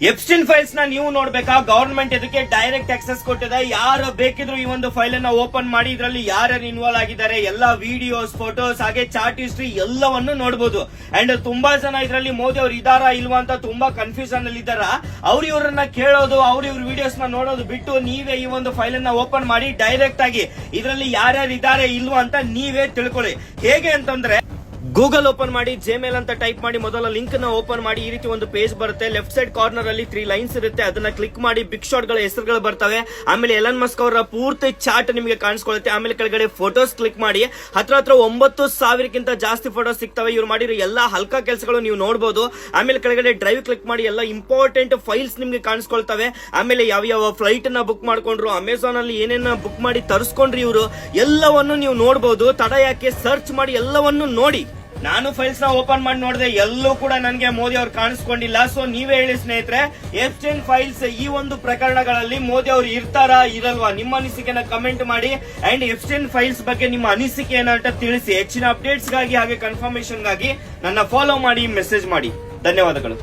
ಎಪ್ಸ್ಟೈನ್ files ನ ನೀವು ನೋಡ್ಬೇಕಾ? Government ಇದಕ್ಕೆ ಡೈರೆಕ್ಟ್ ಆಕ್ಸೆಸ್ ಕೊಟ್ಟಿದೆ. ಯಾರು ಬೇಕಿದ್ರು ಈ ಒಂದು ಫೈಲ್ ಅನ್ನ ಓಪನ್ ಮಾಡಿ ಇದರಲ್ಲಿ ಯಾರ್ಯಾರು ಇನ್ವಾಲ್ವ್ ಆಗಿದ್ದಾರೆ ಎಲ್ಲಾ ವಿಡಿಯೋಸ್, ಫೋಟೋಸ್, ಹಾಗೆ ಚಾರ್ಟ್ ಹಿಸ್ಟ್ರಿ ಎಲ್ಲವನ್ನು ನೋಡಬಹುದು. ಅಂಡ್ ತುಂಬಾ ಜನ ಇದರಲ್ಲಿ ಮೋದಿ ಅವರು ಇದಾರಾ ಇಲ್ವಾ ಅಂತ ತುಂಬಾ ಕನ್ಫ್ಯೂಷನ್ ಅಲ್ಲಿ ಇದ್ದಾರ. ಇವ್ರನ್ನ ಕೇಳೋದು, ಇವ್ರ ವಿಡಿಯೋಸ್ ನ ನೋಡೋದು ಬಿಟ್ಟು ನೀವೇ ಈ ಒಂದು ಫೈಲ್ ಅನ್ನ ಓಪನ್ ಮಾಡಿ ಡೈರೆಕ್ಟ್ ಆಗಿ ಇದರಲ್ಲಿ ಯಾರ್ಯಾರು ಇದಾರೆ ಇಲ್ವಾ ಅಂತ ನೀವೇ ತಿಳ್ಕೊಳ್ಳಿ. ಹೇಗೆ ಅಂತಂದ್ರೆ ಗೂಗಲ್ ಓಪನ್ ಮಾಡಿ ಜಿಮೇಲ್ ಅಂತ ಟೈಪ್ ಮಾಡಿ ಮೊದಲ ಲಿಂಕ್ ನ ಓಪನ್ ಮಾಡಿ ಈ ರೀತಿ ಒಂದು ಪೇಜ್ ಬರುತ್ತೆ. ಲೆಫ್ಟ್ ಸೈಡ್ ಕಾರ್ನರ್ ಅಲ್ಲಿ 3 ಲೈನ್ಸ್ ಇರುತ್ತೆ. ಅದನ್ನ ಕ್ಲಿಕ್ ಮಾಡಿ ಬಿಗ್ ಶಾಟ್ ಗಳ ಹೆಸರುಗಳು ಬರ್ತವೆ. ಆಮೇಲೆ ಎಲನ್ ಮಸ್ಕ್ ಅವರ ಪೂರ್ತಿ ಚಾರ್ಟ್ ನಿಮಗೆ ಕಾಣಿಸ್ಕೊಳ್ಳುತ್ತೆ. ಆಮೇಲೆ ಕೆಳಗಡೆ ಫೋಟೋಸ್ ಕ್ಲಿಕ್ ಮಾಡಿ ಹತ್ರ 9,000ಕ್ಕಿಂತ ಜಾಸ್ತಿ ಫೋಟೋಸ್ ಸಿಗ್ತವೆ. ಇವ್ರು ಮಾಡಿರೋ ಎಲ್ಲಾ ಹಲ್ಕಾ ಕೆಲಸಗಳು ನೀವು ನೋಡಬಹುದು. ಆಮೇಲೆ ಕೆಳಗಡೆ ಡ್ರೈವ್ ಕ್ಲಿಕ್ ಮಾಡಿ ಎಲ್ಲ ಇಂಪಾರ್ಟೆಂಟ್ ಫೈಲ್ಸ್ ನಿಮ್ಗೆ ಕಾಣಿಸ್ಕೊಳ್ತವೆ. ಆಮೇಲೆ ಯಾವ ಫ್ಲೈಟ್ ನ ಬುಕ್ ಮಾಡ್ಕೊಂಡ್ರು, ಅಮೆಝಾನ್ ಅಲ್ಲಿ ಏನೇನ ಬುಕ್ ಮಾಡಿ ತರಿಸ್ಕೊಂಡ್ರಿ ಇವರು ಎಲ್ಲವನ್ನು ನೀವು ನೋಡಬಹುದು. ತಡ ಯಾಕೆ, ಸರ್ಚ್ ಮಾಡಿ ಎಲ್ಲವನ್ನು ನೋಡಿ. ನಾನು ಫೈಲ್ಸ್ ನ ಓಪನ್ ಮಾಡಿ ನೋಡಿದೆ, ಎಲ್ಲೂ ಕೂಡ ನನಗೆ ಮೋದಿ ಅವರು ಕಾಣಿಸ್ಕೊಂಡಿಲ್ಲ. ಸೊ ನೀವೇ ಹೇಳಿ ಸ್ನೇಹಿತರೆ, ಎಪ್ಸ್ಟೈನ್ ಫೈಲ್ಸ್ ಈ ಒಂದು ಪ್ರಕರಣಗಳಲ್ಲಿ ಮೋದಿ ಅವರು ಇರ್ತಾರಾ ಇರಲ್ವಾ? ನಿಮ್ಮ ಅನಿಸಿಕೆನ ಕಮೆಂಟ್ ಮಾಡಿ. ಅಂಡ್ ಎಪ್ಸ್ಟೈನ್ ಫೈಲ್ಸ್ ಬಗ್ಗೆ ನಿಮ್ಮ ಅನಿಸಿಕೆ ಏನಂತ ತಿಳಿಸಿ. ಹೆಚ್ಚಿನ ಅಪ್ಡೇಟ್ಸ್ ಗಾಗಿ ಹಾಗೆ ಕನ್ಫರ್ಮೇಶನ್ ಗಾಗಿ ನನ್ನ ಫಾಲೋ ಮಾಡಿ, ಮೆಸೇಜ್ ಮಾಡಿ. ಧನ್ಯವಾದಗಳು.